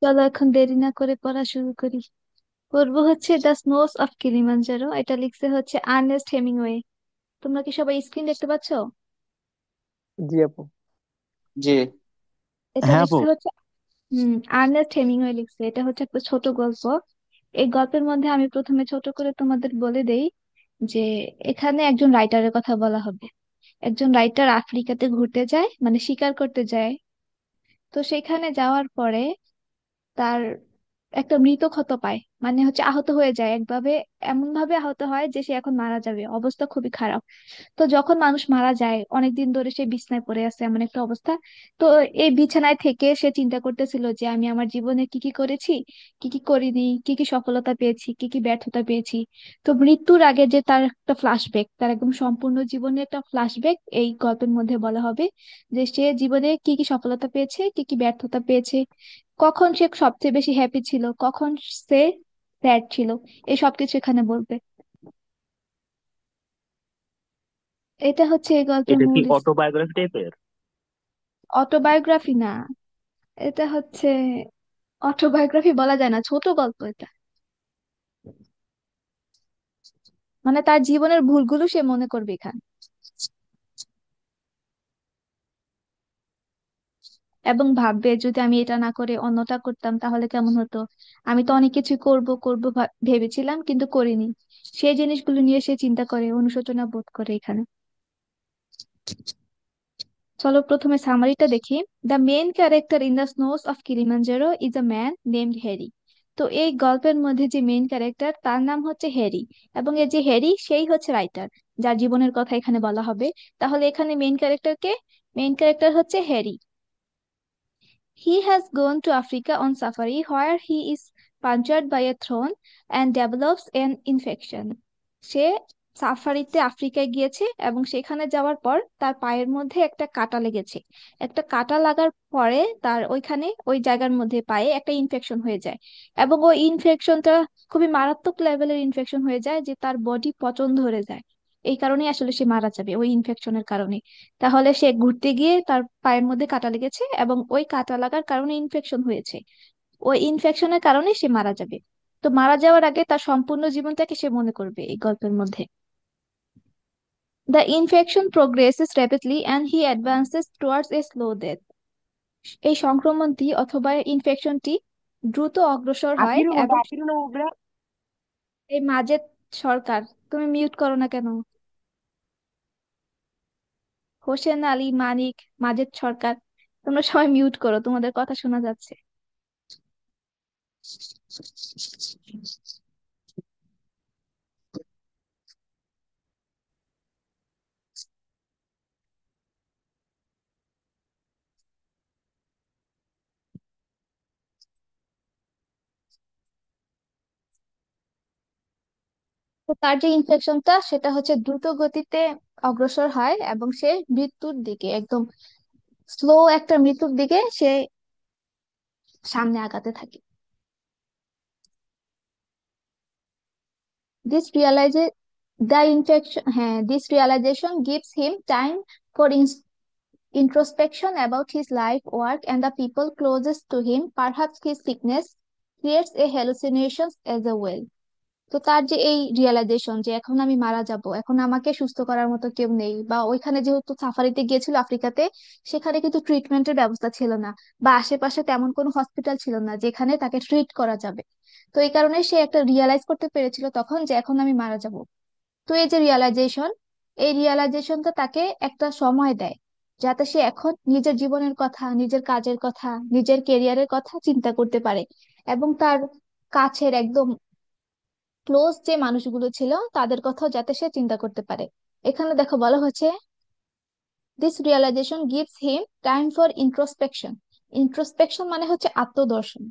চলো এখন দেরি না করে পড়া শুরু করি। পড়বো হচ্ছে দ্য স্নোস অফ কিলিমাঞ্জারো। এটা লিখছে হচ্ছে আর্নেস্ট হেমিংওয়ে। তোমরা কি সবাই স্ক্রিন দেখতে পাচ্ছো? জি আপু। জি। এটা হ্যাঁ আপু। লিখছে হচ্ছে আর্নেস্ট হেমিংওয়ে লিখছে। এটা হচ্ছে একটা ছোট গল্প। এই গল্পের মধ্যে আমি প্রথমে ছোট করে তোমাদের বলে দেই যে এখানে একজন রাইটারের কথা বলা হবে। একজন রাইটার আফ্রিকাতে ঘুরতে যায়, মানে শিকার করতে যায়। তো সেখানে যাওয়ার পরে তার একটা মৃত ক্ষত পায়, মানে হচ্ছে আহত হয়ে যায় একভাবে। এমন ভাবে আহত হয় যে সে এখন মারা যাবে, অবস্থা খুবই খারাপ। তো যখন মানুষ মারা যায় অনেকদিন ধরে সে বিছানায় পড়ে আছে, এমন একটা অবস্থা। তো এই বিছানায় থেকে সে চিন্তা করতেছিল যে আমি আমার জীবনে কি কি করেছি, কি কি করিনি, কি কি সফলতা পেয়েছি, কি কি ব্যর্থতা পেয়েছি। তো মৃত্যুর আগে যে তার একটা ফ্ল্যাশব্যাক, তার একদম সম্পূর্ণ জীবনের একটা ফ্ল্যাশব্যাক এই গল্পের মধ্যে বলা হবে। যে সে জীবনে কি কি সফলতা পেয়েছে, কি কি ব্যর্থতা পেয়েছে, কখন সে সবচেয়ে বেশি হ্যাপি ছিল, কখন সে স্যাড ছিল, এই সবকিছু এখানে বলবে। এটা হচ্ছে এই গল্পের এটা কি মূল। অটোবায়োগ্রাফি টাইপের? অটোবায়োগ্রাফি না, এটা হচ্ছে অটোবায়োগ্রাফি বলা যায় না, ছোট গল্প এটা। মানে তার জীবনের ভুলগুলো সে মনে করবে এখানে, এবং ভাববে যদি আমি এটা না করে অন্যটা করতাম তাহলে কেমন হতো। আমি তো অনেক কিছু করব করব ভেবেছিলাম কিন্তু করিনি। সেই জিনিসগুলো নিয়ে সে চিন্তা করে, অনুশোচনা বোধ করে এখানে। চলো প্রথমে সামারিটা দেখি। The main character in the snows of Kilimanjaro is a man named Harry. তো এই গল্পের মধ্যে যে মেইন ক্যারেক্টার তার নাম হচ্ছে হ্যারি, এবং এই যে হ্যারি সেই হচ্ছে রাইটার যার জীবনের কথা এখানে বলা হবে। তাহলে এখানে মেইন ক্যারেক্টার কে? মেইন ক্যারেক্টার হচ্ছে Harry. He has gone to Africa on safari where he is punctured by a thorn and develops an infection. সে সাফারিতে আফ্রিকায় গিয়েছে এবং সেখানে যাওয়ার পর তার পায়ের মধ্যে একটা কাঁটা লেগেছে। একটা কাঁটা লাগার পরে তার ওইখানে ওই জায়গার মধ্যে পায়ে একটা ইনফেকশন হয়ে যায়, এবং ওই ইনফেকশনটা খুবই মারাত্মক লেভেলের ইনফেকশন হয়ে যায় যে তার বডি পচন ধরে যায়। এই কারণেই আসলে সে মারা যাবে, ওই ইনফেকশনের কারণে। তাহলে সে ঘুরতে গিয়ে তার পায়ের মধ্যে কাঁটা লেগেছে এবং ওই কাঁটা লাগার কারণে ইনফেকশন হয়েছে। ওই ইনফেকশনের কারণে সে মারা যাবে। তো মারা যাওয়ার আগে তার সম্পূর্ণ জীবনটাকে সে মনে করবে এই গল্পের মধ্যে। The infection progresses rapidly and he advances towards a slow death. এই সংক্রমণটি অথবা ইনফেকশনটি দ্রুত অগ্রসর হয় এবং এই মাজেদ সরকার, তুমি মিউট করো না কেন? হোসেন আলী মানিক, মাজেদ সরকার, তোমরা সবাই মিউট করো, তোমাদের কথা শোনা যাচ্ছে। তো তার যে ইনফেকশনটা সেটা হচ্ছে দ্রুত গতিতে অগ্রসর হয় এবং সে মৃত্যুর দিকে, একদম স্লো একটা মৃত্যুর দিকে সে সামনে আগাতে থাকে। দিস রিয়ালাইজে দ্য ইনফেকশন, হ্যাঁ, this realisation gives him time for introspection about his life, work, and the people closest to him. Perhaps his sickness creates a hallucination as a well. তো তার যে এই রিয়েলাইজেশন যে এখন আমি মারা যাব, এখন আমাকে সুস্থ করার মতো কেউ নেই, বা ওইখানে যেহেতু সাফারিতে গিয়েছিল আফ্রিকাতে, সেখানে কিন্তু ট্রিটমেন্টের ব্যবস্থা ছিল না, বা আশেপাশে তেমন কোনো হসপিটাল ছিল না যেখানে তাকে ট্রিট করা যাবে। তো এই কারণে সে একটা রিয়েলাইজ করতে পেরেছিল তখন যে এখন আমি মারা যাব। তো এই যে রিয়েলাইজেশন, এই রিয়েলাইজেশনটা তাকে একটা সময় দেয় যাতে সে এখন নিজের জীবনের কথা, নিজের কাজের কথা, নিজের কেরিয়ারের কথা চিন্তা করতে পারে, এবং তার কাছের একদম ক্লোজ যে মানুষগুলো ছিল তাদের কথাও যাতে সে চিন্তা করতে পারে। এখানে দেখো বলা হচ্ছে this realization gives him time for introspection. Introspection মানে হচ্ছে আত্মদর্শন,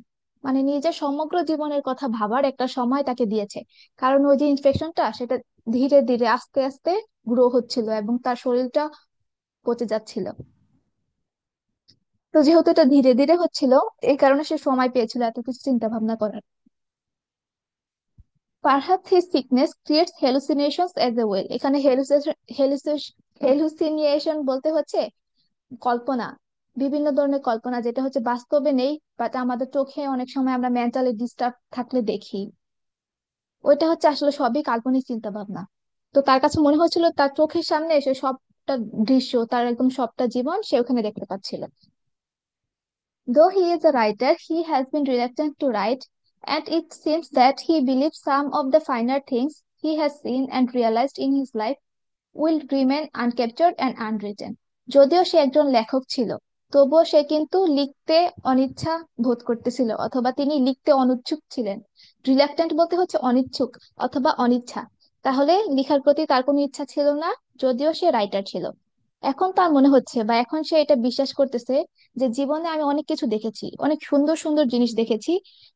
মানে নিজের সমগ্র জীবনের কথা ভাবার একটা সময় তাকে দিয়েছে। কারণ ওই যে ইনফেকশনটা সেটা ধীরে ধীরে আস্তে আস্তে গ্রো হচ্ছিল এবং তার শরীরটা পচে যাচ্ছিল। তো যেহেতু এটা ধীরে ধীরে হচ্ছিল, এই কারণে সে সময় পেয়েছিল এত কিছু চিন্তা ভাবনা করার। Perhaps his sickness creates hallucinations as well. এখানে hallucination বলতে হচ্ছে কল্পনা। বিভিন্ন ধরনের কল্পনা যেটা হচ্ছে বাস্তবে নেই, বাট আমাদের চোখে অনেক সময় আমরা মেন্টালি ডিস্টার্ব থাকলে দেখি, ওইটা হচ্ছে আসলে সবই কাল্পনিক চিন্তা ভাবনা। তো তার কাছে মনে হচ্ছিল তার চোখের সামনে এসে সবটা দৃশ্য, তার একদম সবটা জীবন সে ওখানে দেখতে পাচ্ছিল। Though he is a writer, he has been reluctant to write, and it seems that he believes some of the finer things he has seen and realized in his life will remain uncaptured and unwritten. যদিও সে একজন লেখক ছিল, তবুও সে কিন্তু লিখতে অনিচ্ছা বোধ করতেছিল, অথবা তিনি লিখতে অনুচ্ছুক ছিলেন। রিলাক্ট্যান্ট বলতে হচ্ছে অনিচ্ছুক অথবা অনিচ্ছা। তাহলে লিখার প্রতি তার কোনো ইচ্ছা ছিল না, যদিও সে রাইটার ছিল। এখন তার মনে হচ্ছে, বা এখন সে এটা বিশ্বাস করতেছে, যে জীবনে আমি অনেক কিছু দেখেছি, অনেক সুন্দর সুন্দর জিনিস দেখেছি,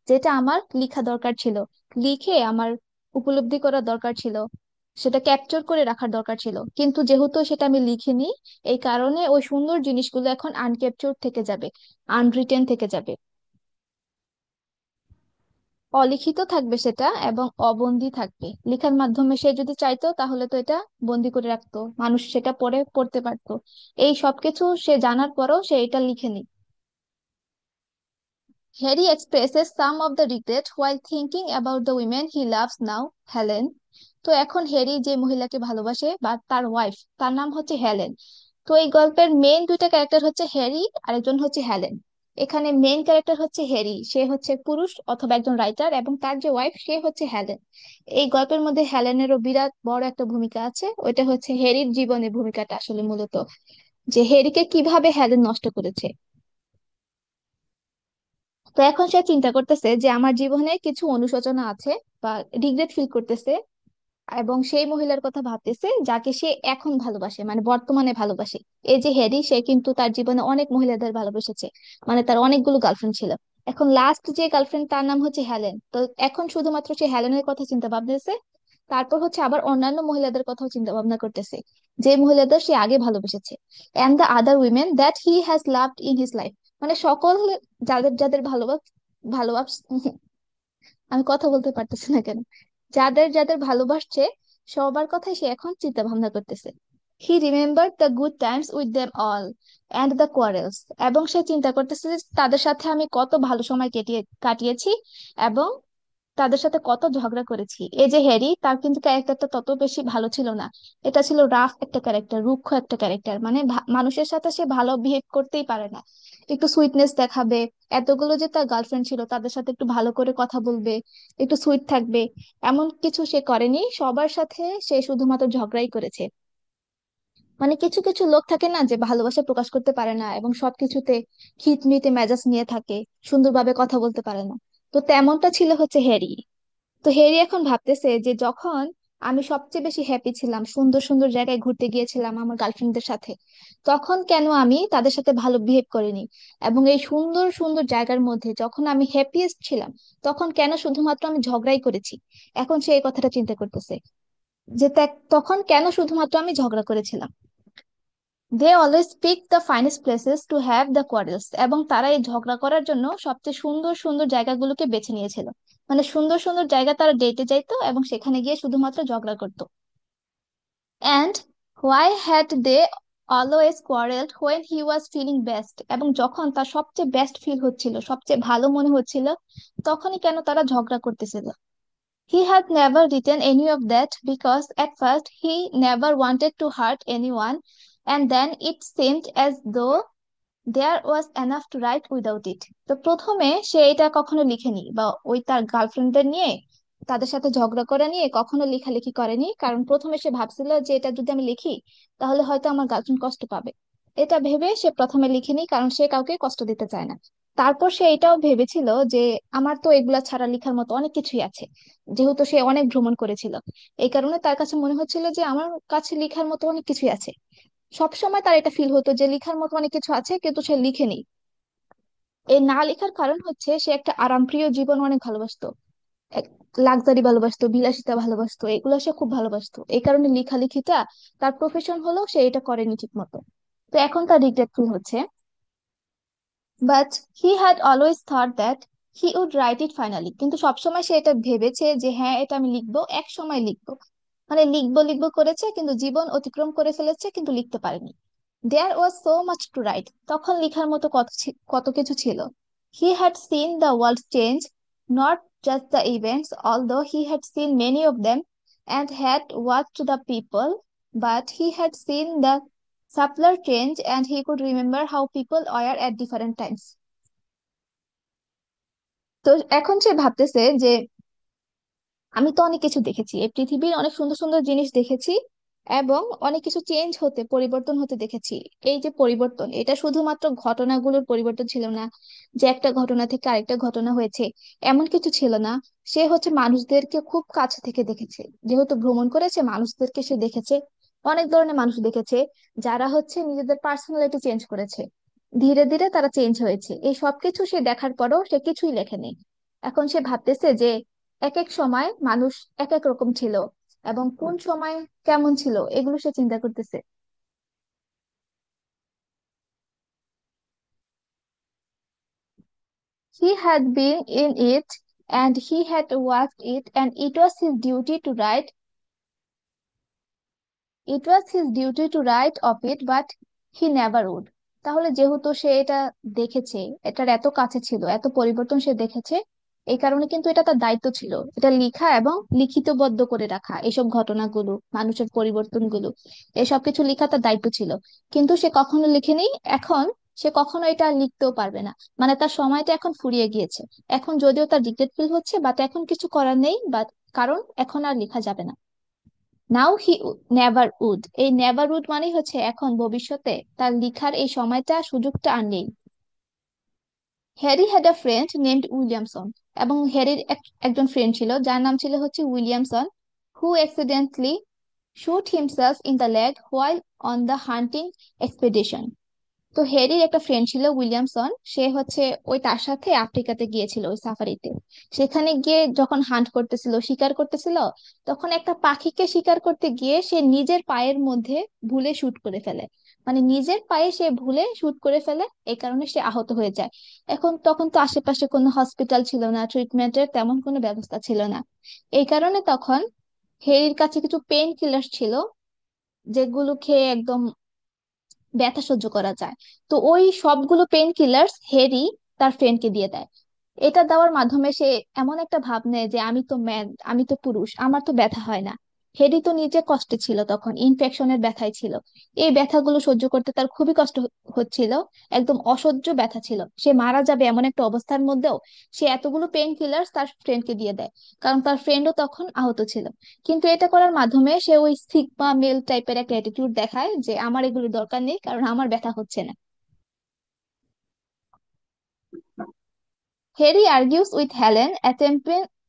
যেটা আমার লিখা দরকার ছিল, লিখে আমার উপলব্ধি করা দরকার ছিল, সেটা ক্যাপচার করে রাখার দরকার ছিল। কিন্তু যেহেতু সেটা আমি লিখিনি, এই কারণে ওই সুন্দর জিনিসগুলো এখন আনক্যাপচার থেকে যাবে, আনরিটেন থেকে যাবে, অলিখিত থাকবে সেটা, এবং অবন্দি থাকবে। লেখার মাধ্যমে সে যদি চাইতো তাহলে তো এটা বন্দি করে রাখতো, মানুষ সেটা পড়ে পড়তে পারতো। এই সবকিছু সে জানার পরও সে এটা লিখেনি। Harry expresses some of the regret while thinking about the women he loves now, Helen. তো এখন হ্যারি যে মহিলাকে ভালোবাসে বা তার ওয়াইফ, তার নাম হচ্ছে হেলেন। তো এই গল্পের মেইন দুইটা ক্যারেক্টার হচ্ছে হ্যারি, আরেকজন হচ্ছে হেলেন। এখানে মেইন ক্যারেক্টার হচ্ছে হ্যারি, সে হচ্ছে পুরুষ অথবা একজন রাইটার, এবং তার যে ওয়াইফ সে হচ্ছে হেলেন। এই গল্পের মধ্যে হেলেনেরও বিরাট বড় একটা ভূমিকা আছে, ওইটা হচ্ছে হ্যারির জীবনে ভূমিকাটা আসলে মূলত, যে হ্যারিকে কিভাবে হেলেন নষ্ট করেছে। তো এখন সে চিন্তা করতেছে যে আমার জীবনে কিছু অনুশোচনা আছে, বা রিগ্রেট ফিল করতেছে, এবং সেই মহিলার কথা ভাবতেছে যাকে সে এখন ভালোবাসে, মানে বর্তমানে ভালোবাসে। এই যে হ্যারি, সে কিন্তু তার জীবনে অনেক মহিলাদের ভালোবেসেছে, মানে তার অনেকগুলো গার্লফ্রেন্ড ছিল। এখন লাস্ট যে গার্লফ্রেন্ড তার নাম হচ্ছে হেলেন, তো এখন শুধুমাত্র সে হেলেনের কথা চিন্তা ভাবতেছে। তারপর হচ্ছে আবার অন্যান্য মহিলাদের কথাও চিন্তা ভাবনা করতেছে, যে মহিলাদের সে আগে ভালোবেসেছে। And the other women that he has loved in his life, মানে সকল যাদের যাদের ভালোবাস আমি কথা বলতে পারতেছি না কেন, যাদের যাদের ভালোবাসছে সবার কথাই সে এখন চিন্তা ভাবনা করতেছে। He remember the good times with them all and the quarrels, এবং সে চিন্তা করতেছে যে তাদের সাথে আমি কত ভালো সময় কাটিয়েছি, এবং তাদের সাথে কত ঝগড়া করেছি। এই যে হ্যারি, তার কিন্তু ক্যারেক্টারটা তত বেশি ভালো ছিল না। এটা ছিল রাফ একটা ক্যারেক্টার, রুক্ষ একটা ক্যারেক্টার, মানে মানুষের সাথে সে ভালো বিহেভ করতেই পারে না, একটু সুইটনেস দেখাবে। এতগুলো যে তার গার্লফ্রেন্ড ছিল তাদের সাথে একটু ভালো করে কথা বলবে, একটু সুইট থাকবে, এমন কিছু সে করেনি। সবার সাথে সে শুধুমাত্র ঝগড়াই করেছে। মানে কিছু কিছু লোক থাকে না, যে ভালোবাসা প্রকাশ করতে পারে না এবং সবকিছুতে খিটমিটে মেজাজ নিয়ে থাকে, সুন্দরভাবে কথা বলতে পারে না। তো তেমনটা ছিল হচ্ছে হ্যারি। তো হ্যারি এখন ভাবতেছে যে যখন আমি সবচেয়ে বেশি হ্যাপি ছিলাম, সুন্দর সুন্দর জায়গায় ঘুরতে গিয়েছিলাম আমার গার্লফ্রেন্ডদের সাথে, তখন কেন আমি তাদের সাথে ভালো বিহেভ করিনি? এবং এই সুন্দর সুন্দর জায়গার মধ্যে যখন আমি হ্যাপিয়েস্ট ছিলাম, তখন কেন শুধুমাত্র আমি ঝগড়াই করেছি? এখন সে এই কথাটা চিন্তা করতেছে, যে তখন কেন শুধুমাত্র আমি ঝগড়া করেছিলাম। They always pick the finest places to have the quarrels, এবং তারা এই ঝগড়া করার জন্য সবচেয়ে সুন্দর সুন্দর জায়গাগুলোকে বেছে নিয়েছিল। মানে সুন্দর সুন্দর জায়গা তারা ডেটে যাইতো এবং সেখানে গিয়ে শুধুমাত্র ঝগড়া করতো। And why had they always quarrelled when he was feeling best, এবং যখন তার সবচেয়ে বেস্ট ফিল হচ্ছিল, সবচেয়ে ভালো মনে হচ্ছিল, তখনই কেন তারা ঝগড়া করতেছিল? He had never written any of that because at first he never wanted to hurt anyone, and then it seemed as though there was enough to write without it. তো প্রথমে সে এটা কখনো লিখেনি, বা ওই তার গার্লফ্রেন্ডদের নিয়ে, তাদের সাথে ঝগড়া করে নিয়ে কখনো লেখালেখি করেনি, কারণ প্রথমে সে ভাবছিল যে এটা যদি আমি লিখি তাহলে হয়তো আমার গার্লফ্রেন্ড কষ্ট পাবে। এটা ভেবে সে প্রথমে লিখেনি, কারণ সে কাউকে কষ্ট দিতে চায় না। তারপর সে এটাও ভেবেছিল যে আমার তো এগুলা ছাড়া লেখার মতো অনেক কিছুই আছে, যেহেতু সে অনেক ভ্রমণ করেছিল। এই কারণে তার কাছে মনে হচ্ছিল যে আমার কাছে লেখার মতো অনেক কিছুই আছে। সবসময় তার এটা ফিল হতো যে লেখার মতো অনেক কিছু আছে, কিন্তু সে লিখেনি। এই না লেখার কারণ হচ্ছে সে একটা আরামপ্রিয় জীবন অনেক ভালোবাসতো, লাক্সারি ভালোবাসতো, বিলাসিতা ভালোবাসতো, এগুলো সে খুব ভালোবাসতো। এই কারণে লেখালেখিটা তার প্রফেশন হলেও সে এটা করেনি ঠিক মতো। তো এখন তার রিগ্রেট ফিল হচ্ছে। But he had always thought that he would write it finally, কিন্তু সবসময় সে এটা ভেবেছে যে হ্যাঁ এটা আমি লিখবো, এক সময় লিখবো। মানে লিখবো লিখবো করেছে, কিন্তু জীবন অতিক্রম করে ফেলেছে, কিন্তু লিখতে পারেনি। There was so much to write, তখন লেখার মতো কত কিছু ছিল। He had seen the world change, not just the events, although he had seen many of them and had watched the people, but he had seen the subtler change and he could remember how people were at different times. তো এখন সে ভাবতেছে যে আমি তো অনেক কিছু দেখেছি, এই পৃথিবীর অনেক সুন্দর সুন্দর জিনিস দেখেছি এবং অনেক কিছু চেঞ্জ হতে, পরিবর্তন হতে দেখেছি। এই যে পরিবর্তন, এটা শুধুমাত্র ঘটনাগুলোর পরিবর্তন ছিল না, যে একটা ঘটনা থেকে আরেকটা ঘটনা হয়েছে এমন কিছু ছিল না। সে হচ্ছে মানুষদেরকে খুব কাছে থেকে দেখেছে, যেহেতু ভ্রমণ করেছে মানুষদেরকে সে দেখেছে, অনেক ধরনের মানুষ দেখেছে যারা হচ্ছে নিজেদের পার্সোনালিটি চেঞ্জ করেছে, ধীরে ধীরে তারা চেঞ্জ হয়েছে। এই সবকিছু সে দেখার পরও সে কিছুই লেখেনি। এখন সে ভাবতেছে যে এক এক সময় মানুষ এক এক রকম ছিল এবং কোন সময় কেমন ছিল এগুলো সে চিন্তা করতেছে। He had been in it and he had watched it and it was his duty to write of it, but he never would. তাহলে যেহেতু সে এটা দেখেছে, এটার এত কাছে ছিল, এত পরিবর্তন সে দেখেছে, এই কারণে কিন্তু এটা তার দায়িত্ব ছিল এটা লিখা এবং লিখিতবদ্ধ করে রাখা, এইসব ঘটনাগুলো, মানুষের পরিবর্তনগুলো, এসব কিছু লেখা তার দায়িত্ব ছিল। কিন্তু সে কখনো লিখেনি। এখন সে কখনো এটা আর লিখতেও পারবে না, মানে তার সময়টা এখন ফুরিয়ে গিয়েছে। এখন যদিও তার রিগ্রেট ফিল হচ্ছে, বাট এখন কিছু করার নেই, বাট কারণ এখন আর লেখা যাবে না। নাও হি নেভার উড, এই নেভার উড মানে হচ্ছে এখন ভবিষ্যতে তার লিখার এই সময়টা, সুযোগটা আর নেই। Harry had a friend named Williamson, এবং হ্যারির একজন ফ্রেন্ড ছিল যার নাম ছিল হচ্ছে Williamson, who accidentally shoot himself in the leg while on the hunting expedition. তো হ্যারির একটা ফ্রেন্ড ছিল উইলিয়ামসন, সে হচ্ছে ওই তার সাথে আফ্রিকাতে গিয়েছিল ওই সাফারিতে। সেখানে গিয়ে যখন হান্ট করতেছিল, শিকার করতেছিল, তখন একটা পাখিকে শিকার করতে গিয়ে সে নিজের পায়ের মধ্যে ভুলে শুট করে ফেলে, মানে নিজের পায়ে সে ভুলে শুট করে ফেলে, এই কারণে সে আহত হয়ে যায়। এখন তখন তো আশেপাশে কোনো হসপিটাল ছিল না, ট্রিটমেন্টের তেমন কোনো ব্যবস্থা ছিল না। এই কারণে তখন হ্যারির কাছে কিছু পেইন কিলার ছিল, যেগুলো খেয়ে একদম ব্যথা সহ্য করা যায়। তো ওই সবগুলো পেন কিলার্স হ্যারি তার ফ্রেন্ডকে দিয়ে দেয়। এটা দেওয়ার মাধ্যমে সে এমন একটা ভাব নেয় যে আমি তো ম্যান, আমি তো পুরুষ, আমার তো ব্যথা হয় না। হ্যারি তো নিজে কষ্টে ছিল, তখন ইনফেকশনের ব্যথায় ছিল। এই ব্যথাগুলো সহ্য করতে তার খুবই কষ্ট হচ্ছিল, একদম অসহ্য ব্যথা ছিল, সে মারা যাবে এমন একটা অবস্থার মধ্যেও সে এতগুলো পেন কিলার্স তার ফ্রেন্ডকে দিয়ে দেয়, কারণ তার ফ্রেন্ডও তখন আহত ছিল। কিন্তু এটা করার মাধ্যমে সে ওই সিগমা মেল টাইপের একটা অ্যাটিটিউড দেখায় যে আমার এগুলোর দরকার নেই, কারণ আমার ব্যথা হচ্ছে না। Harry argues with Helen,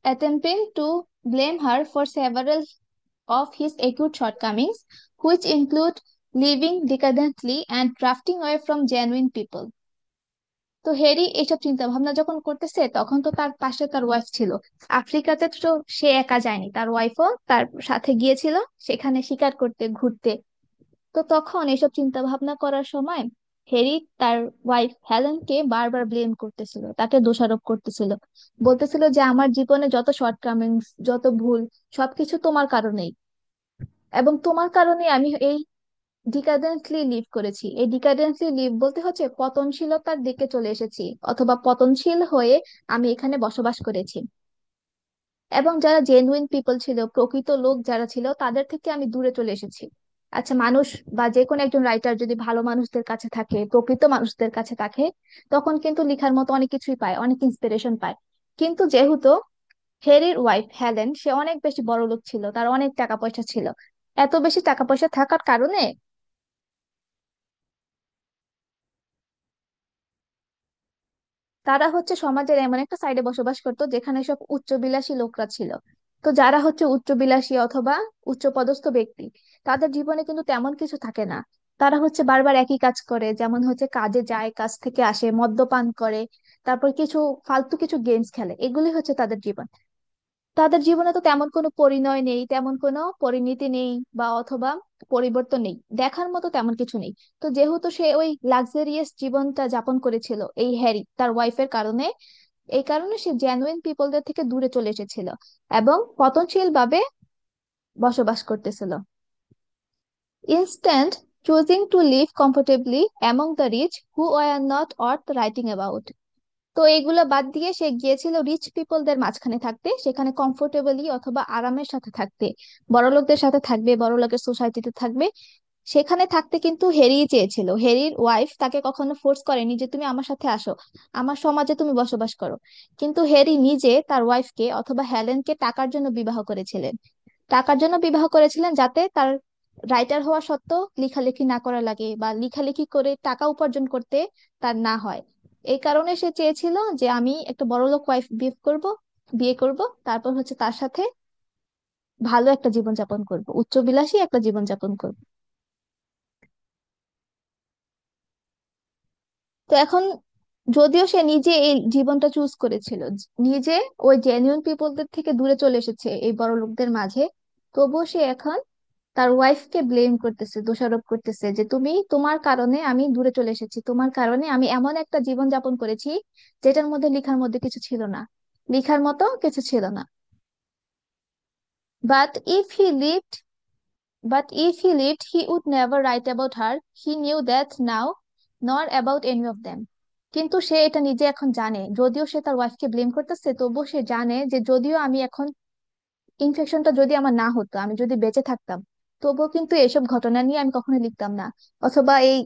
attempting to blame her for several of his acute shortcomings, which include living decadently and drifting away from genuine people. তো হ্যারি এইসব চিন্তা ভাবনা যখন করতেছে, তখন তো তার পাশে তার ওয়াইফ ছিল। আফ্রিকাতে তো সে একা যায়নি, তার ওয়াইফও তার সাথে গিয়েছিল সেখানে শিকার করতে, ঘুরতে। তো তখন এসব চিন্তা ভাবনা করার সময় হ্যারি তার ওয়াইফ হেলেনকে বারবার ব্লেম করতেছিল, তাকে দোষারোপ করতেছিল, বলতেছিল যে আমার জীবনে যত শর্টকামিংস, যত ভুল, সবকিছু তোমার কারণেই, এবং তোমার কারণে আমি এই ডিকাডেন্টলি লিভ করেছি। এই ডিকাডেন্টলি লিভ বলতে হচ্ছে পতনশীলতার দিকে চলে এসেছি, অথবা পতনশীল হয়ে আমি এখানে বসবাস করেছি। এবং যারা জেনুইন পিপল ছিল, প্রকৃত লোক যারা ছিল, তাদের থেকে আমি দূরে চলে এসেছি। আচ্ছা, মানুষ বা যে কোনো একজন রাইটার যদি ভালো মানুষদের কাছে থাকে, প্রকৃত মানুষদের কাছে থাকে, তখন কিন্তু লেখার মতো অনেক কিছুই পায়, অনেক ইন্সপিরেশন পায়। কিন্তু যেহেতু হ্যারির ওয়াইফ হেলেন সে অনেক বেশি বড় লোক ছিল, তার অনেক টাকা পয়সা ছিল, এত বেশি টাকা পয়সা থাকার কারণে তারা হচ্ছে সমাজের এমন একটা সাইডে বসবাস করতো যেখানে সব উচ্চবিলাসী লোকরা ছিল। তো যারা হচ্ছে উচ্চবিলাসী অথবা উচ্চপদস্থ ব্যক্তি, তাদের জীবনে কিন্তু তেমন কিছু থাকে না। তারা হচ্ছে বারবার একই কাজ করে, যেমন হচ্ছে কাজে যায়, কাজ থেকে আসে, মদ্যপান করে, তারপর কিছু ফালতু কিছু গেমস খেলে, এগুলি হচ্ছে তাদের জীবন। তাদের জীবনে তো তেমন কোনো পরিণয় নেই, তেমন কোনো পরিণতি নেই, বা অথবা পরিবর্তন নেই, দেখার মতো তেমন কিছু নেই। তো যেহেতু সে ওই লাক্সারিয়াস জীবনটা যাপন করেছিল এই হ্যারি তার ওয়াইফের কারণে, এই কারণে সে জেনুইন পিপলদের থেকে দূরে চলে এসেছিল এবং পতনশীল ভাবে বসবাস করতেছিল। Choosing to live comfortably among the rich who are not worth writing about. তো এগুলো বাদ দিয়ে সে গিয়েছিল রিচ পিপলদের মাঝখানে থাকতে, সেখানে কমফোর্টেবলি অথবা আরামের সাথে থাকতে, বড়লোকদের সাথে থাকবে, বড়লোকের সোসাইটিতে থাকবে, সেখানে থাকতে কিন্তু হ্যারি চেয়েছিল। হ্যারির ওয়াইফ তাকে কখনো ফোর্স করেনি যে তুমি আমার সাথে আসো, আমার সমাজে তুমি বসবাস করো। কিন্তু হ্যারি নিজে তার ওয়াইফকে অথবা হেলেনকে টাকার জন্য বিবাহ করেছিলেন। টাকার জন্য বিবাহ করেছিলেন যাতে তার রাইটার হওয়া সত্ত্বেও লেখালেখি না করা লাগে বা লেখালেখি করে টাকা উপার্জন করতে তার না হয়। এই কারণে সে চেয়েছিল যে আমি একটা বড়লোক ওয়াইফ বিয়ে করব, তারপর হচ্ছে তার সাথে ভালো একটা জীবনযাপন করব, উচ্চবিলাসী একটা জীবনযাপন করব। তো এখন যদিও সে নিজে এই জীবনটা চুজ করেছিল, নিজে ওই জেনুইন পিপলদের থেকে দূরে চলে এসেছে এই বড় লোকদের মাঝে, তবুও সে এখন তার ওয়াইফকে ব্লেম করতেছে, দোষারোপ করতেছে যে তুমি, তোমার কারণে আমি দূরে চলে এসেছি, তোমার কারণে আমি এমন একটা জীবন যাপন করেছি যেটার মধ্যে লেখার মধ্যে কিছু ছিল না, লেখার মতো কিছু ছিল না। But if he lived But if he lived, he would never write about her. He knew that now, nor about any of them. কিন্তু সে এটা নিজে এখন জানে, যদিও সে তার ওয়াইফকে ব্লেম করতেছে তবুও সে জানে যে যদিও আমি এখন, ইনফেকশনটা যদি আমার না হতো, আমি যদি বেঁচে থাকতাম, তবুও কিন্তু এসব ঘটনা নিয়ে আমি কখনো লিখতাম না, অথবা এই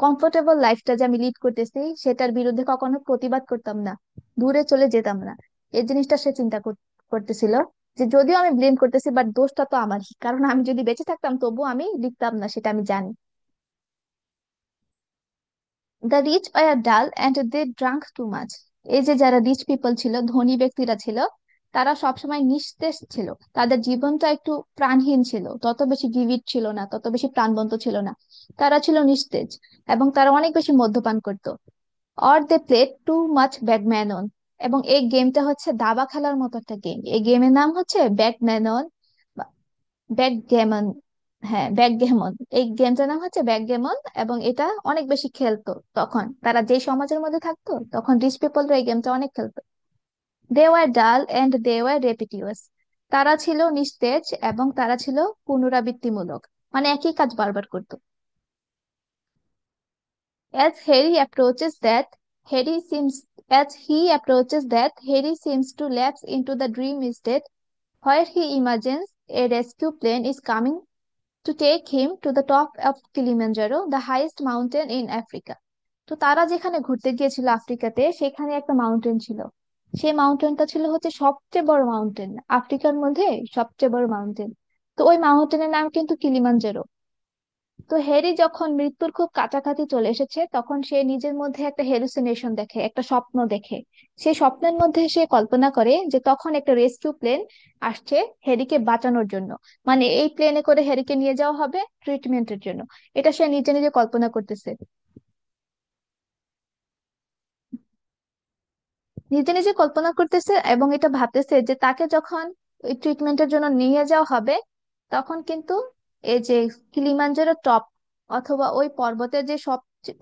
কমফোর্টেবল লাইফটা যে আমি লিড করতেছি সেটার বিরুদ্ধে কখনো প্রতিবাদ করতাম না, দূরে চলে যেতাম না। এই জিনিসটা সে চিন্তা করতেছিল যে যদিও আমি ব্লেম করতেছি বাট দোষটা তো আমারই, কারণ আমি যদি বেঁচে থাকতাম তবুও আমি লিখতাম না, সেটা আমি জানি। The rich are dull and they drank too much. এই যে যারা রিচ পিপল ছিল, ধনী ব্যক্তিরা ছিল, তারা সবসময় নিস্তেজ ছিল, তাদের জীবনটা একটু প্রাণহীন ছিল, তত বেশি ভিভিড ছিল না, তত বেশি প্রাণবন্ত ছিল না, তারা ছিল নিস্তেজ, এবং তারা অনেক বেশি মদ্যপান করত। Or they played too much backgammon. এবং এই গেমটা হচ্ছে দাবা খেলার মতো একটা গেম, এই গেমের নাম হচ্ছে ব্যাকম্যানন, ব্যাকগ্যামন। হ্যাঁ, ব্যাকগ্যামন, এই গেমটার নাম হচ্ছে ব্যাকগ্যামন। এবং এটা অনেক বেশি খেলতো তখন তারা যে সমাজের মধ্যে থাকতো, তখন রিচ পিপলরা এই গেমটা অনেক খেলতো। দে ওয়ার ডাল এন্ড দে ওয়ার রেপিটিউয়াস। তারা ছিল নিস্তেজ এবং তারা ছিল পুনরাবৃত্তিমূলক, মানে একই কাজ বারবার করতো। As Harry approaches that, as he approaches that, Harry seems to lapse into the dream state where he imagines a rescue plane is coming to take him to the top of Kilimanjaro, the highest mountain in Africa. তো তারা যেখানে ঘুরতে গিয়েছিল আফ্রিকাতে, সেখানে একটা mountain ছিল। সেই মাউন্টেনটা ছিল হচ্ছে সবচেয়ে বড় মাউন্টেন আফ্রিকার মধ্যে, সবচেয়ে বড় মাউন্টেন। তো ওই মাউন্টেনের নাম কিন্তু কিলিমাঞ্জারো। তো হ্যারি যখন মৃত্যুর খুব কাছাকাছি চলে এসেছে, তখন সে নিজের মধ্যে একটা হেলুসিনেশন দেখে, একটা স্বপ্ন দেখে। সেই স্বপ্নের মধ্যে সে কল্পনা করে যে তখন একটা রেস্কিউ প্লেন আসছে হ্যারিকে বাঁচানোর জন্য, মানে এই প্লেনে করে হ্যারিকে নিয়ে যাওয়া হবে ট্রিটমেন্টের জন্য। এটা সে নিজে নিজে কল্পনা করতেছে, নিজে নিজে কল্পনা করতেছে, এবং এটা ভাবতেছে যে তাকে যখন ওই ট্রিটমেন্টের জন্য নিয়ে যাওয়া হবে, তখন কিন্তু এই যে কিলিমাঞ্জারো টপ, অথবা ওই পর্বতের যে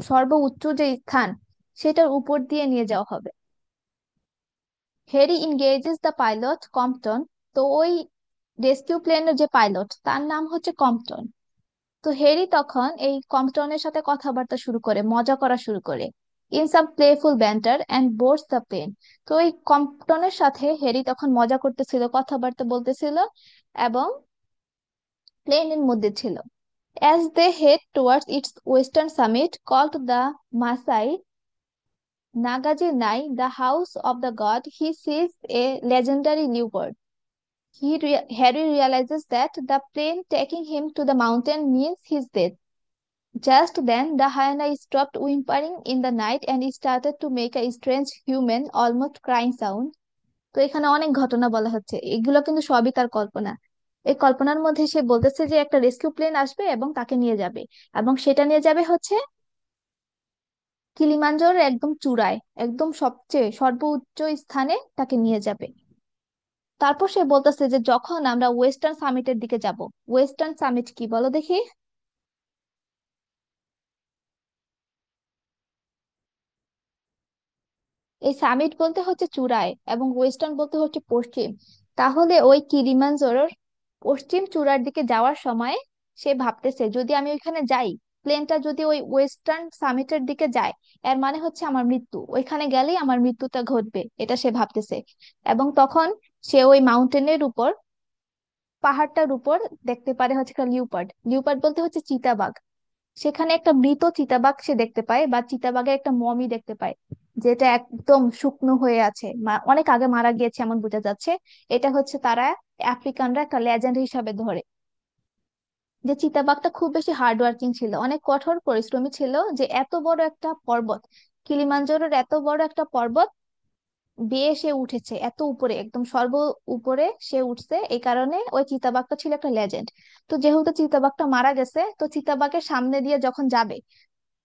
সর্বোচ্চ যে স্থান, সেটার উপর দিয়ে নিয়ে যাওয়া হবে। Harry engages the pilot Compton. তো ওই রেস্কিউ প্লেনের যে পাইলট, তার নাম হচ্ছে কম্পটন। তো হ্যারি তখন এই কম্পটনের সাথে কথাবার্তা শুরু করে, মজা করা শুরু করে, in some playful banter and boards the plane. তো এই কম্পটনের সাথে হ্যারি তখন মজা করতেছিল, কথাবার্তা বলতেছিল, এবং প্লেনের মধ্যে ছিল। As they head towards its western summit, called the Masai Nagaji Nai, the house of the god, he sees a legendary leopard. Harry realizes that the plane taking him to the mountain means his death. Just then, the hyena stopped whimpering in the night and started to make a strange human, almost crying sound. তো এখানে অনেক ঘটনা বলা হচ্ছে, এগুলো কিন্তু সবই তার কল্পনা। এই কল্পনার মধ্যে সে বলতেছে যে একটা রেস্কিউ প্লেন আসবে এবং তাকে নিয়ে যাবে, এবং সেটা নিয়ে যাবে হচ্ছে কিলিমাঞ্জারোর একদম চূড়ায়, একদম সবচেয়ে সর্বোচ্চ স্থানে তাকে নিয়ে যাবে। তারপর সে বলতেছে যে যখন আমরা ওয়েস্টার্ন সামিটের দিকে যাব। ওয়েস্টার্ন সামিট কি বলো দেখি? এই সামিট বলতে হচ্ছে চূড়ায়, এবং ওয়েস্টার্ন বলতে হচ্ছে পশ্চিম। তাহলে ওই কিলিমাঞ্জারোর পশ্চিম চূড়ার দিকে যাওয়ার সময় সে ভাবতেছে যদি আমি ওইখানে যাই, প্লেনটা যদি ওই ওয়েস্টার্ন সামিটের দিকে যায়, এর মানে হচ্ছে আমার মৃত্যু, ওইখানে গেলেই আমার মৃত্যুটা ঘটবে, এটা সে ভাবতেছে। এবং তখন সে ওই মাউন্টেনের উপর, পাহাড়টার উপর দেখতে পারে হচ্ছে একটা লিওপার্ড। লিওপার্ড বলতে হচ্ছে চিতাবাঘ। সেখানে একটা মৃত চিতাবাঘ সে দেখতে পায়, বা চিতাবাঘের একটা মমি দেখতে পায়, যেটা একদম শুকনো হয়ে আছে, অনেক আগে মারা গিয়েছে এমন বোঝা যাচ্ছে। এটা হচ্ছে তারা আফ্রিকানরা একটা লেজেন্ড হিসাবে ধরে, যে চিতাবাঘটা খুব বেশি হার্ড ওয়ার্কিং ছিল, অনেক কঠোর পরিশ্রমী ছিল, যে এত বড় একটা পর্বত, কিলিমাঞ্জারোর এত বড় একটা পর্বত বেয়ে সে উঠেছে, এত উপরে, একদম সর্ব উপরে সে উঠছে, এই কারণে ওই চিতাবাঘটা ছিল একটা লেজেন্ড। তো যেহেতু চিতাবাঘটা মারা গেছে, তো চিতাবাঘের সামনে দিয়ে যখন যাবে,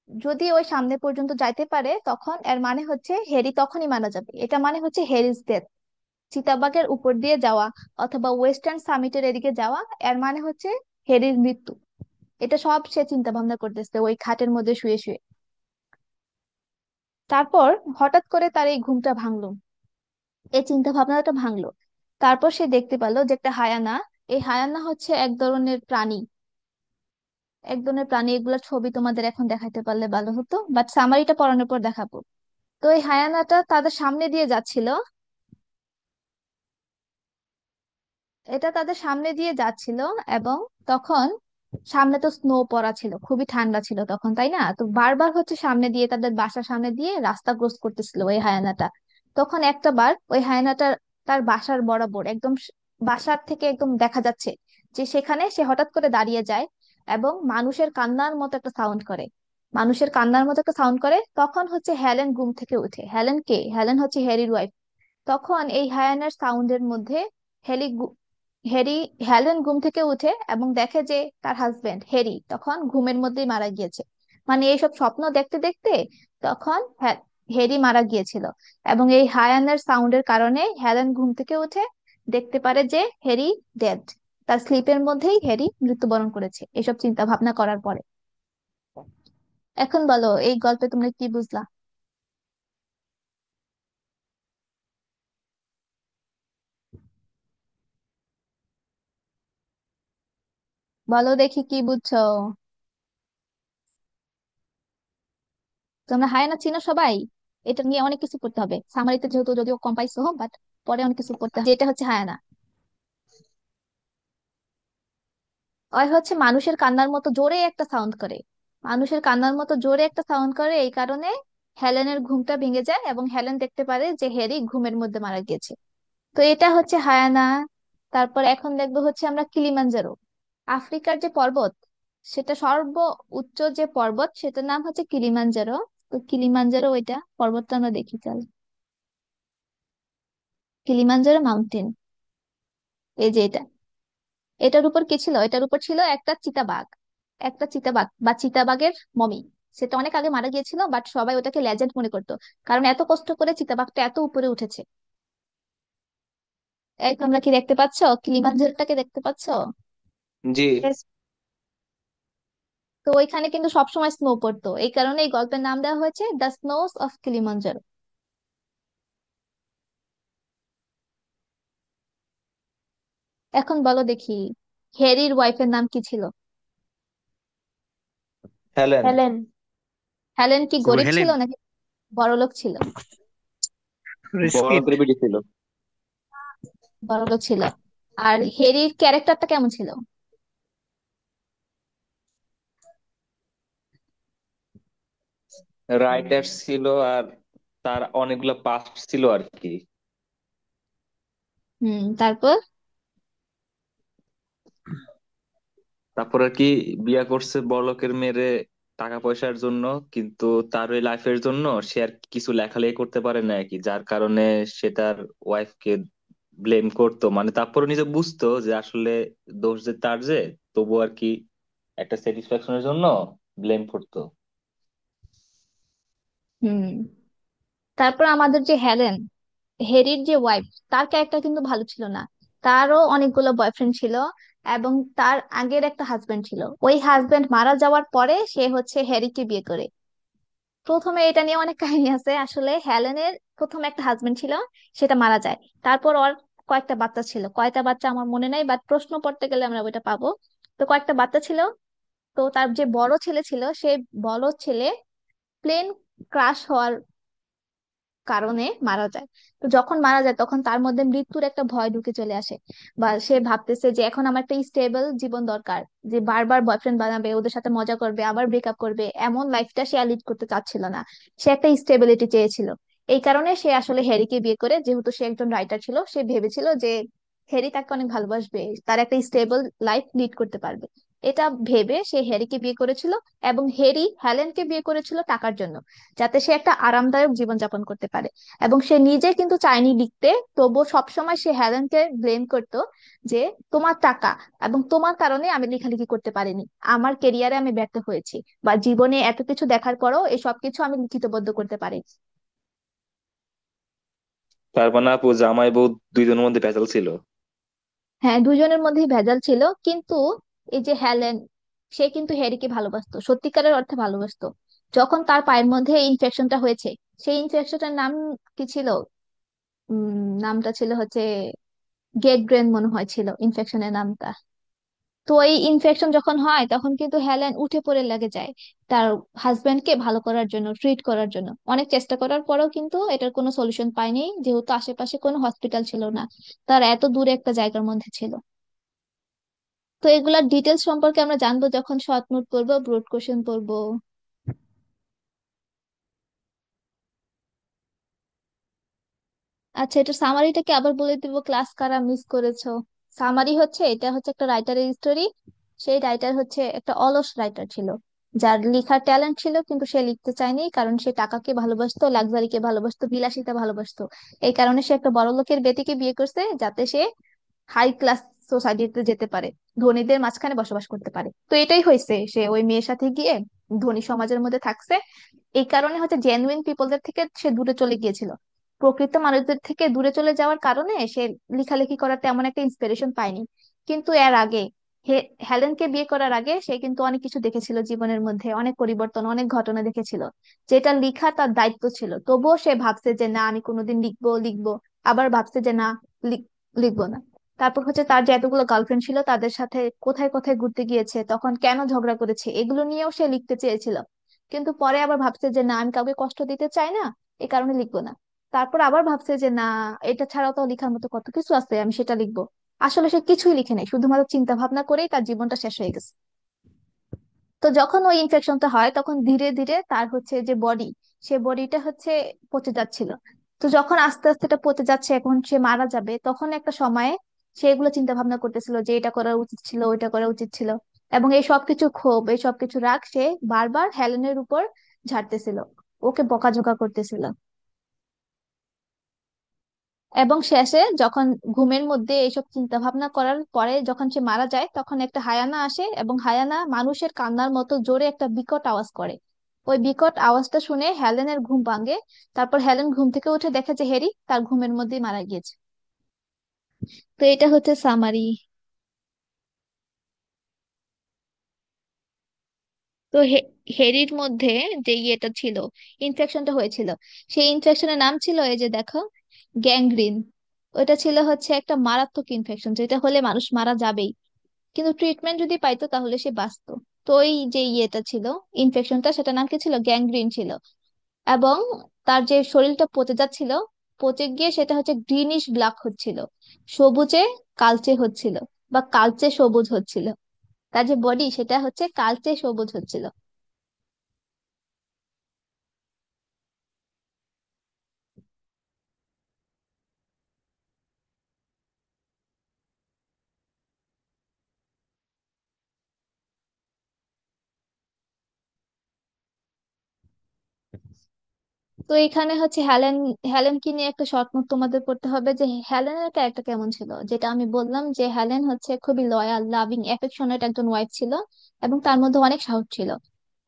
যদি ওই সামনে পর্যন্ত যাইতে পারে, তখন এর মানে হচ্ছে হ্যারি তখনই মারা যাবে, এটা মানে হচ্ছে হ্যারিস ডেথ। চিতাবাঘের উপর দিয়ে যাওয়া অথবা ওয়েস্টার্ন সামিটের এদিকে যাওয়া, এর মানে হচ্ছে হ্যারির মৃত্যু। এটা সব সে চিন্তা ভাবনা করতেছে ওই খাটের মধ্যে শুয়ে শুয়ে। তারপর হঠাৎ করে তার এই ঘুমটা ভাঙলো, এই চিন্তা ভাবনাটা ভাঙলো। তারপর সে দেখতে পেলো যে একটা হায়ানা, এই হায়ানা হচ্ছে এক ধরনের প্রাণী, এক ধরনের প্রাণী, এগুলোর ছবি তোমাদের এখন দেখাতে পারলে ভালো হতো, বাট সামারিটা পড়ানোর পর দেখাবো। তো এই হায়ানাটা তাদের সামনে দিয়ে যাচ্ছিল, এটা তাদের সামনে দিয়ে যাচ্ছিল। এবং তখন সামনে তো স্নো পড়া ছিল, খুবই ঠান্ডা ছিল তখন, তাই না? তো বারবার হচ্ছে সামনে দিয়ে, তাদের বাসার সামনে দিয়ে রাস্তা ক্রস করতেছিল ওই হায়ানাটা। তখন একটা বার ওই হায়ানাটা তার বাসার বরাবর একদম বাসার থেকে একদম দেখা যাচ্ছে যে সেখানে সে হঠাৎ করে দাঁড়িয়ে যায়, এবং মানুষের কান্নার মতো একটা সাউন্ড করে, মানুষের কান্নার মতো একটা সাউন্ড করে। তখন হচ্ছে হেলেন ঘুম থেকে উঠে। হেলেন কে? হেলেন হচ্ছে হ্যারির ওয়াইফ। তখন এই হায়ানার সাউন্ডের মধ্যে হেলি হ্যারি হেলেন ঘুম থেকে উঠে এবং দেখে যে তার হাজবেন্ড হ্যারি তখন ঘুমের মধ্যেই মারা গিয়েছে। মানে এইসব স্বপ্ন দেখতে দেখতে তখন হ্যারি মারা গিয়েছিল। এবং এই হায়ানার সাউন্ডের কারণে হেলেন ঘুম থেকে উঠে দেখতে পারে যে হ্যারি ডেড, তার স্লিপের মধ্যেই হ্যারি মৃত্যুবরণ করেছে, এসব চিন্তা ভাবনা করার পরে। এখন বলো এই গল্পে তোমরা কি বুঝলা? বলো দেখি কি বুঝছো। তোমরা হায়ানা চিনো সবাই? এটা নিয়ে অনেক কিছু পড়তে হবে সামারিতে, যেহেতু যদিও কম পাইছো, বাট পরে অনেক কিছু পড়তে হবে। যেটা হচ্ছে হায়ানা, ওই হচ্ছে মানুষের কান্নার মতো জোরে একটা সাউন্ড করে, মানুষের কান্নার মতো জোরে একটা সাউন্ড করে, এই কারণে হেলেনের ঘুমটা ভেঙে যায় এবং হেলেন দেখতে পারে যে হ্যারি ঘুমের মধ্যে মারা গিয়েছে। তো এটা হচ্ছে হায়ানা। তারপর এখন দেখবো হচ্ছে আমরা কিলিমাঞ্জারো, আফ্রিকার যে পর্বত, সেটা সর্ব উচ্চ যে পর্বত সেটার নাম হচ্ছে কিলিমাঞ্জারো। তো কিলিমাঞ্জারো ওইটা পর্বতটা আমরা দেখি চল। কিলিমাঞ্জারো মাউন্টেন, এই যে এটা, এটার উপর কি ছিল? এটার উপর ছিল একটা চিতাবাঘ, একটা চিতাবাঘ বা চিতাবাঘের মমি। সেটা অনেক আগে মারা গিয়েছিল, বাট সবাই ওটাকে লেজেন্ড মনে করতো, কারণ এত কষ্ট করে চিতাবাঘটা এত উপরে উঠেছে। এই তোমরা কি দেখতে পাচ্ছো? কিলিমাঞ্জারোটাকে দেখতে পাচ্ছো? জি। Yes. তো ওইখানে কিন্তু সবসময় স্নো পড়তো, এই কারণে এই গল্পের নাম দেওয়া হয়েছে দ্য স্নোস অফ কিলিমাঞ্জারো। এখন বলো দেখি, হ্যারির ওয়াইফের নাম কি ছিল? হেলেন। হেলেন। হেলেন কি গরিব ছিল হেলেন। নাকি বড়লোক ছিল? বড় রিস্কিট। করে বেটি ছিল। বড়লোক ছিল। আর হ্যারির ক্যারেক্টারটা কেমন ছিল? রাইটার ছিল, আর তার অনেকগুলো পাস্ট ছিল আর কি। তারপর? তারপর আর কি, বিয়ে করছে বড়লোকের মেয়েরে টাকা পয়সার জন্য, কিন্তু তার ওই লাইফের জন্য সে আর কিছু লেখালেখি করতে পারে না আর কি, যার কারণে সে তার ওয়াইফকে ব্লেম করতো। মানে তারপর নিজে বুঝতো যে আসলে দোষ যে তার, যে তবু আর কি একটা স্যাটিসফ্যাকশনের জন্য ব্লেম করতো। হুম। তারপর আমাদের যে হেলেন, হ্যারির যে ওয়াইফ, তার ক্যারেক্টার কিন্তু ভালো ছিল না। তারও অনেকগুলো বয়ফ্রেন্ড ছিল, এবং তার আগের একটা হাজবেন্ড ছিল, ওই হাজবেন্ড মারা যাওয়ার পরে সে হচ্ছে হ্যারিকে বিয়ে করে। প্রথমে এটা নিয়ে অনেক কাহিনী আছে আসলে। হেলেনের প্রথম একটা হাজবেন্ড ছিল, সেটা মারা যায়। তারপর ওর কয়েকটা বাচ্চা ছিল, কয়টা বাচ্চা আমার মনে নাই, বাট প্রশ্ন পড়তে গেলে আমরা ওইটা পাবো। তো কয়েকটা বাচ্চা ছিল, তো তার যে বড় ছেলে ছিল, সে বড় ছেলে প্লেন ক্রাশ হওয়ার কারণে মারা যায়। তো যখন মারা যায় তখন তার মধ্যে মৃত্যুর একটা ভয় ঢুকে চলে আসে, বা সে ভাবতেছে যে এখন আমার একটা স্টেবল জীবন দরকার, যে বারবার বয়ফ্রেন্ড বানাবে, ওদের সাথে মজা করবে, আবার ব্রেকআপ করবে, এমন লাইফটা সে আর লিড করতে চাচ্ছিল না। সে একটা স্টেবিলিটি চেয়েছিল। এই কারণে সে আসলে হ্যারিকে বিয়ে করে, যেহেতু সে একজন রাইটার ছিল, সে ভেবেছিল যে হ্যারি তাকে অনেক ভালোবাসবে, তার একটা স্টেবল লাইফ লিড করতে পারবে। এটা ভেবে সে হ্যারিকে বিয়ে করেছিল। এবং হ্যারি হেলেনকে বিয়ে করেছিল টাকার জন্য, যাতে সে একটা আরামদায়ক জীবনযাপন করতে পারে। এবং সে নিজে কিন্তু চায়নি লিখতে, তবুও সবসময় সে হেলেনকে ব্লেম করতো যে তোমার টাকা এবং তোমার কারণে আমি লেখালেখি করতে পারিনি, আমার কেরিয়ারে আমি ব্যর্থ হয়েছি, বা জীবনে এত কিছু দেখার পরও এই সব কিছু আমি লিখিতবদ্ধ করতে পারি। তার মানে আপু জামাই বউ দুইজনের মধ্যে ভেজাল ছিল। হ্যাঁ, দুজনের মধ্যেই ভেজাল ছিল, কিন্তু এই যে হেলেন, সে কিন্তু হ্যারিকে ভালোবাসতো, সত্যিকারের অর্থে ভালোবাসতো। যখন তার পায়ের মধ্যে ইনফেকশনটা হয়েছে, সেই ইনফেকশনটার নাম কি ছিল? নামটা ছিল হচ্ছে গেটব্রেন মনে হয় ছিল ইনফেকশনের নামটা। তো এই ইনফেকশন যখন হয় তখন কিন্তু হেলেন উঠে পড়ে লেগে যায় তার হাজবেন্ডকে ভালো করার জন্য, ট্রিট করার জন্য। অনেক চেষ্টা করার পরেও কিন্তু এটার কোনো সলিউশন পায়নি, যেহেতু আশেপাশে কোনো হসপিটাল ছিল না, তার এত দূরে একটা জায়গার মধ্যে ছিল। তো এগুলার ডিটেলস সম্পর্কে আমরা জানবো যখন শর্ট নোট পড়বো, ব্রড কোশ্চেন পড়বো। আচ্ছা, এটা সামারিটা কি আবার বলে দিব, ক্লাস কারা মিস করেছো? সামারি হচ্ছে, এটা হচ্ছে একটা রাইটারের স্টোরি। সেই রাইটার হচ্ছে একটা অলস রাইটার ছিল, যার লেখার ট্যালেন্ট ছিল কিন্তু সে লিখতে চায়নি, কারণ সে টাকাকে ভালোবাসতো, লাক্সারিকে ভালোবাসতো, বিলাসিতা ভালোবাসতো। এই কারণে সে একটা বড় লোকের বেটিকে বিয়ে করছে, যাতে সে হাই ক্লাস সোসাইটিতে যেতে পারে, ধনীদের মাঝখানে বসবাস করতে পারে। তো এটাই হয়েছে, সে ওই মেয়ের সাথে গিয়ে ধনী সমাজের মধ্যে থাকছে। এই কারণে হচ্ছে জেনুইন পিপলদের থেকে সে দূরে চলে গিয়েছিল। প্রকৃত মানুষদের থেকে দূরে চলে যাওয়ার কারণে সে লেখালেখি করার তেমন একটা ইন্সপিরেশন পায়নি। কিন্তু এর আগে, হেলেনকে বিয়ে করার আগে সে কিন্তু অনেক কিছু দেখেছিল জীবনের মধ্যে, অনেক পরিবর্তন, অনেক ঘটনা দেখেছিল, যেটা লেখা তার দায়িত্ব ছিল। তবুও সে ভাবছে যে না, আমি কোনোদিন লিখবো লিখবো, আবার ভাবছে যে না, লিখবো না। তারপর হচ্ছে তার যে এতগুলো গার্লফ্রেন্ড ছিল তাদের সাথে কোথায় কোথায় ঘুরতে গিয়েছে, তখন কেন ঝগড়া করেছে, এগুলো নিয়েও সে লিখতে চেয়েছিল। কিন্তু পরে আবার ভাবছে যে না, আমি কাউকে কষ্ট দিতে চাই না, এই কারণে লিখবো না। তারপর আবার ভাবছে যে না, এটা ছাড়াও তো লেখার মতো কত কিছু আছে, আমি সেটা লিখবো। আসলে সে কিছুই লিখে নাই, শুধুমাত্র চিন্তা ভাবনা করেই তার জীবনটা শেষ হয়ে গেছে। তো যখন ওই ইনফেকশনটা হয় তখন ধীরে ধীরে তার হচ্ছে যে বডি, সে বডিটা হচ্ছে পচে যাচ্ছিল। তো যখন আস্তে আস্তে এটা পচে যাচ্ছে, এখন সে মারা যাবে, তখন একটা সময়ে সে এগুলো চিন্তা ভাবনা করতেছিল যে এটা করা উচিত ছিল, ওইটা করা উচিত ছিল। এবং এই সবকিছু ক্ষোভ, এই সবকিছু রাগ সে বারবার হেলেনের উপর ঝাড়তেছিল, ওকে বকাঝকা করতেছিল। এবং শেষে যখন ঘুমের মধ্যে এইসব চিন্তা ভাবনা করার পরে যখন সে মারা যায়, তখন একটা হায়ানা আসে, এবং হায়ানা মানুষের কান্নার মতো জোরে একটা বিকট আওয়াজ করে। ওই বিকট আওয়াজটা শুনে হেলেনের ঘুম ভাঙে। তারপর হেলেন ঘুম থেকে উঠে দেখে যে হ্যারি তার ঘুমের মধ্যেই মারা গিয়েছে। তো এটা হচ্ছে সামারি। তো হ্যারির মধ্যে যে ইয়েটা ছিল, ইনফেকশনটা হয়েছিল, সেই ইনফেকশনের নাম ছিল, এই যে দেখো, গ্যাংগ্রিন। ওটা ছিল হচ্ছে একটা মারাত্মক ইনফেকশন, যেটা হলে মানুষ মারা যাবেই, কিন্তু ট্রিটমেন্ট যদি পাইতো তাহলে সে বাঁচতো। তো ওই যে ইয়েটা ছিল, ইনফেকশনটা, সেটা নাম কি ছিল? গ্যাংগ্রিন ছিল। এবং তার যে শরীরটা পচে যাচ্ছিল, পচে গিয়ে সেটা হচ্ছে গ্রিনিশ ব্ল্যাক হচ্ছিল, সবুজে কালচে হচ্ছিল, বা কালচে সবুজ হচ্ছিল। তার যে বডি সেটা হচ্ছে কালচে সবুজ হচ্ছিল। তো এখানে হচ্ছে হেলেনকে নিয়ে একটা শর্ট নোট তোমাদের পড়তে হবে, যে হেলেনের ক্যারেক্টার কেমন ছিল। যেটা আমি বললাম যে হেলেন হচ্ছে খুবই লয়াল, লাভিং, এফেকশনেট একজন ওয়াইফ ছিল, এবং তার মধ্যে অনেক সাহস ছিল।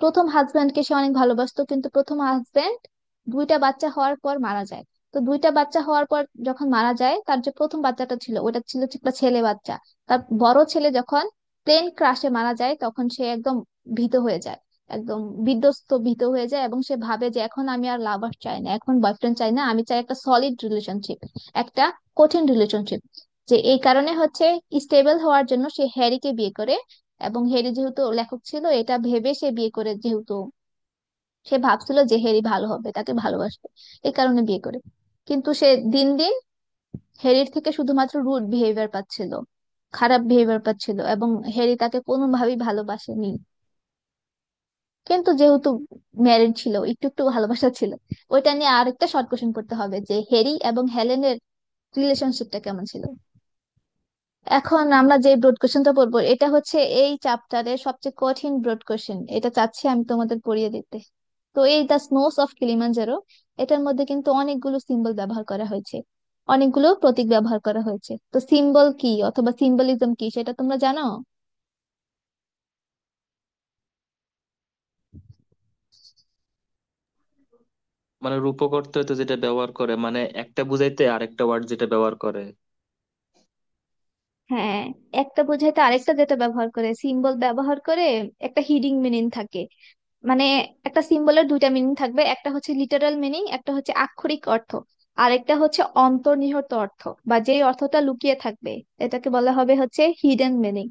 প্রথম হাজবেন্ডকে সে অনেক ভালোবাসতো, কিন্তু প্রথম হাজবেন্ড দুইটা বাচ্চা হওয়ার পর মারা যায়। তো দুইটা বাচ্চা হওয়ার পর যখন মারা যায়, তার যে প্রথম বাচ্চাটা ছিল ওটা ছিল হচ্ছে একটা ছেলে বাচ্চা। তার বড় ছেলে যখন প্লেন ক্রাশে মারা যায়, তখন সে একদম ভীত হয়ে যায়, একদম বিধ্বস্ত, ভীত হয়ে যায়, এবং সে ভাবে যে এখন আমি আর লাভার চাই না, এখন বয়ফ্রেন্ড চাই না, আমি চাই একটা সলিড রিলেশনশিপ, একটা কঠিন রিলেশনশিপ। যে এই কারণে হচ্ছে স্টেবল হওয়ার জন্য সে হ্যারিকে বিয়ে করে, এবং হ্যারি যেহেতু লেখক ছিল এটা ভেবে সে বিয়ে করে, যেহেতু সে ভাবছিল যে হ্যারি ভালো হবে, তাকে ভালোবাসবে, এই কারণে বিয়ে করে। কিন্তু সে দিন দিন হ্যারির থেকে শুধুমাত্র রুড বিহেভিয়ার পাচ্ছিল, খারাপ বিহেভিয়ার পাচ্ছিল, এবং হ্যারি তাকে কোনোভাবেই ভালোবাসেনি। কিন্তু যেহেতু ম্যারিড ছিল, একটু একটু ভালোবাসা ছিল। ওইটা নিয়ে আরেকটা শর্ট কোশ্চেন করতে হবে যে হ্যারি এবং হেলেনের রিলেশনশিপটা কেমন ছিল। এখন আমরা যে ব্রড কোশ্চেনটা পড়বো এটা হচ্ছে এই চ্যাপ্টারের সবচেয়ে কঠিন ব্রড কোশ্চেন, এটা চাচ্ছি আমি তোমাদের পড়িয়ে দিতে। তো এই দ্য স্নোস অফ কিলিমাঞ্জারো, এটার মধ্যে কিন্তু অনেকগুলো সিম্বল ব্যবহার করা হয়েছে, অনেকগুলো প্রতীক ব্যবহার করা হয়েছে। তো সিম্বল কি অথবা সিম্বলিজম কি সেটা তোমরা জানো? মানে রূপক অর্থে তো যেটা ব্যবহার করে, মানে একটা বুঝাইতে আরেকটা ওয়ার্ড যেটা ব্যবহার করে। হ্যাঁ, একটা বোঝাইতে আরেকটা যেটা ব্যবহার করে, সিম্বল ব্যবহার করে, একটা হিডিং মিনিং থাকে। মানে একটা সিম্বলের দুইটা মিনিং থাকবে, একটা হচ্ছে লিটারাল মিনিং, একটা হচ্ছে আক্ষরিক অর্থ, আরেকটা হচ্ছে অন্তর্নিহিত অর্থ বা যেই অর্থটা লুকিয়ে থাকবে, এটাকে বলা হবে হচ্ছে হিডেন মিনিং।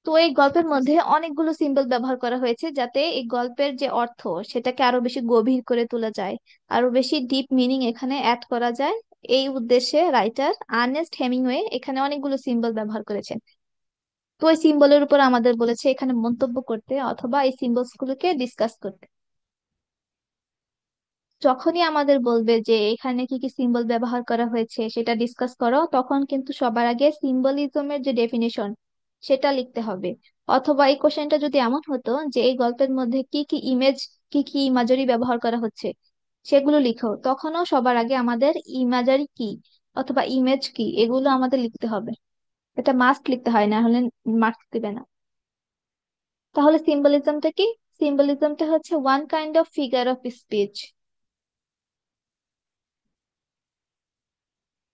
তো এই গল্পের মধ্যে অনেকগুলো সিম্বল ব্যবহার করা হয়েছে যাতে এই গল্পের যে অর্থ সেটাকে আরো বেশি গভীর করে তোলা যায়, আরো বেশি ডিপ মিনিং এখানে অ্যাড করা যায়। এই উদ্দেশ্যে রাইটার আর্নেস্ট হেমিংওয়ে এখানে অনেকগুলো সিম্বল ব্যবহার করেছেন। তো এই সিম্বলের উপর আমাদের বলেছে এখানে মন্তব্য করতে অথবা এই সিম্বলস গুলোকে ডিসকাস করতে। যখনই আমাদের বলবে যে এখানে কি কি সিম্বল ব্যবহার করা হয়েছে সেটা ডিসকাস করো, তখন কিন্তু সবার আগে সিম্বলিজমের যে ডেফিনেশন সেটা লিখতে হবে। অথবা এই কোশ্চেনটা যদি এমন হতো যে এই গল্পের মধ্যে কি কি ইমেজ, কি কি ইমাজারি ব্যবহার করা হচ্ছে সেগুলো লিখো, তখনও সবার আগে আমাদের ইমাজারি কি অথবা ইমেজ কি এগুলো আমাদের লিখতে হবে। এটা মাস্ট লিখতে হয়, না হলে মার্কস দিবে না। তাহলে সিম্বলিজমটা কি? সিম্বলিজমটা হচ্ছে one kind of figure of speech,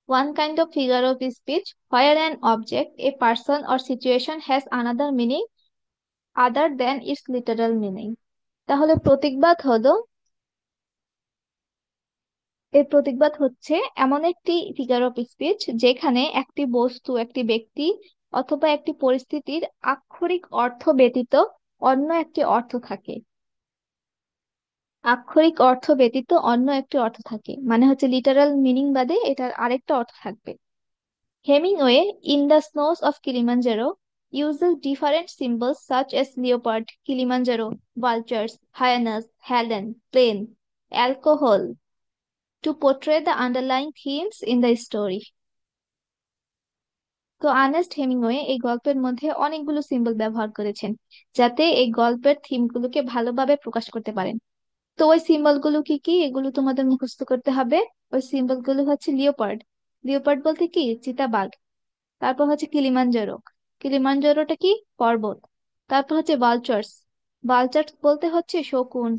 one kind of figure of speech where an object, a person, or situation has another meaning other than its literal meaning. তাহলে প্রতীকবাদ হলো, এর প্রতীকবাদ হচ্ছে এমন একটি ফিগার অফ স্পিচ যেখানে একটি বস্তু, একটি ব্যক্তি অথবা একটি পরিস্থিতির আক্ষরিক অর্থ ব্যতীত অন্য একটি অর্থ থাকে। আক্ষরিক অর্থ ব্যতীত অন্য একটি অর্থ থাকে মানে হচ্ছে লিটারাল মিনিং বাদে এটার আরেকটা অর্থ থাকবে। Hemingway, in The Snows of Kilimanjaro, uses different symbols such as leopard, Kilimanjaro, vultures, hyenas, Helen, plane, alcohol to portray the underlying themes in the story. তো আর্নেস্ট হেমিংওয়ে এই গল্পের মধ্যে অনেকগুলো সিম্বল ব্যবহার করেছেন যাতে এই গল্পের থিমগুলোকে ভালোভাবে প্রকাশ করতে পারেন। তো ওই সিম্বল গুলো কি কি এগুলো তোমাদের মুখস্থ করতে হবে। ওই সিম্বল গুলো হচ্ছে লিওপার্ড, লিওপার্ড বলতে কি চিতাবাঘ। তারপর হচ্ছে কিলিমাঞ্জারো, কিলিমাঞ্জারোটা কি পর্বত। তারপর হচ্ছে ভালচার্স, ভালচার্স বলতে হচ্ছে শকুন।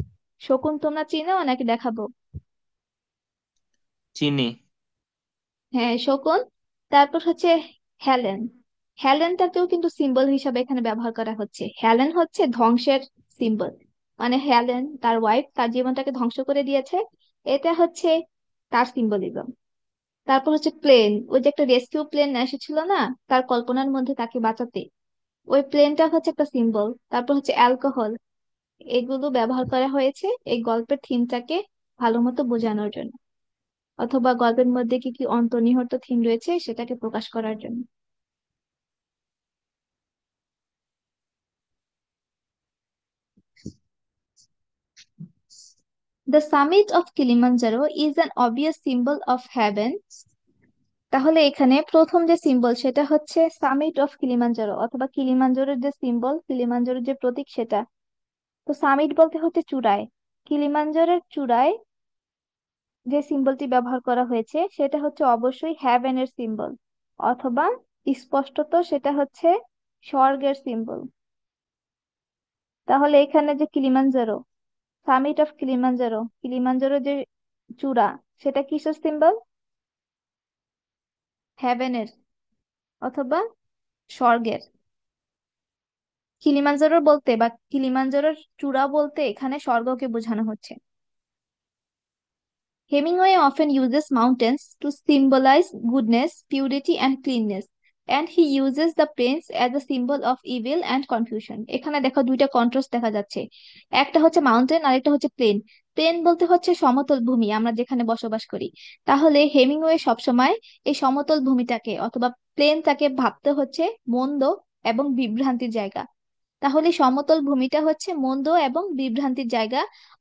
শকুন তোমরা চিনো নাকি দেখাবো? চিনি। হ্যাঁ শকুন। তারপর হচ্ছে হেলেন, হেলেনটাকেও কিন্তু সিম্বল হিসাবে এখানে ব্যবহার করা হচ্ছে। হেলেন হচ্ছে ধ্বংসের সিম্বল, মানে হেলেন তার ওয়াইফ তার জীবনটাকে ধ্বংস করে দিয়েছে, এটা হচ্ছে তার সিম্বলিজম। তারপর হচ্ছে প্লেন, ওই যে একটা রেস্কিউ প্লেন এসেছিল না তার কল্পনার মধ্যে তাকে বাঁচাতে, ওই প্লেনটা হচ্ছে একটা সিম্বল। তারপর হচ্ছে অ্যালকোহল, এগুলো ব্যবহার করা হয়েছে এই গল্পের থিমটাকে ভালো মতো বোঝানোর জন্য অথবা গল্পের মধ্যে কি কি অন্তর্নিহিত থিম রয়েছে সেটাকে প্রকাশ করার জন্য। The summit of Kilimanjaro is an obvious symbol of heaven. তাহলে এখানে প্রথম যে সিম্বল সেটা হচ্ছে সামিট অফ কিলিমাঞ্জারো অথবা কিলিমাঞ্জারোর যে সিম্বল, কিলিমাঞ্জারোর যে প্রতীক সেটা। তো সামিট বলতে হচ্ছে চূড়ায়, কিলিমাঞ্জারোর চূড়ায় যে সিম্বলটি ব্যবহার করা হয়েছে সেটা হচ্ছে অবশ্যই হ্যাভেনের সিম্বল, অথবা স্পষ্টত সেটা হচ্ছে স্বর্গের সিম্বল। তাহলে এখানে যে Kilimanjaro, summit of Kilimanjaro, Kilimanjaro যে চূড়া, সেটা কিসের সিম্বল? হ্যাভেনের অথবা স্বর্গের। কিলিমাঞ্জারো বলতে বা কিলিমাঞ্জারোর চূড়া বলতে এখানে স্বর্গকে বোঝানো হচ্ছে। Hemingway often uses mountains to symbolize goodness, purity, and cleanness. and he uses the plains as a symbol of evil and confusion. এখানে দেখো দুইটা কন্ট্রাস্ট দেখা যাচ্ছে, একটা হচ্ছে মাউন্টেন আর একটা হচ্ছে প্লেন। প্লেন বলতে হচ্ছে সমতল ভূমি, আমরা যেখানে বসবাস করি। তাহলে হেমিংওয়ে সবসময় এই সমতল ভূমিটাকে অথবা প্লেনটাকে ভাবতে হচ্ছে মন্দ এবং বিভ্রান্তির জায়গা। তাহলে সমতল ভূমিটা হচ্ছে মন্দ এবং বিভ্রান্তির জায়গা,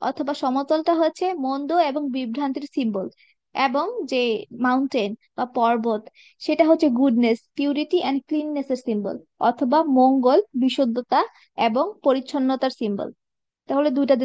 অথবা সমতলটা হচ্ছে মন্দ এবং বিভ্রান্তির সিম্বল, এবং যে মাউন্টেন বা পর্বত সেটা হচ্ছে গুডনেস, পিউরিটি অ্যান্ড ক্লিননেস এর সিম্বল, অথবা মঙ্গল, বিশুদ্ধতা এবং পরিচ্ছন্নতার সিম্বল। তাহলে দুইটা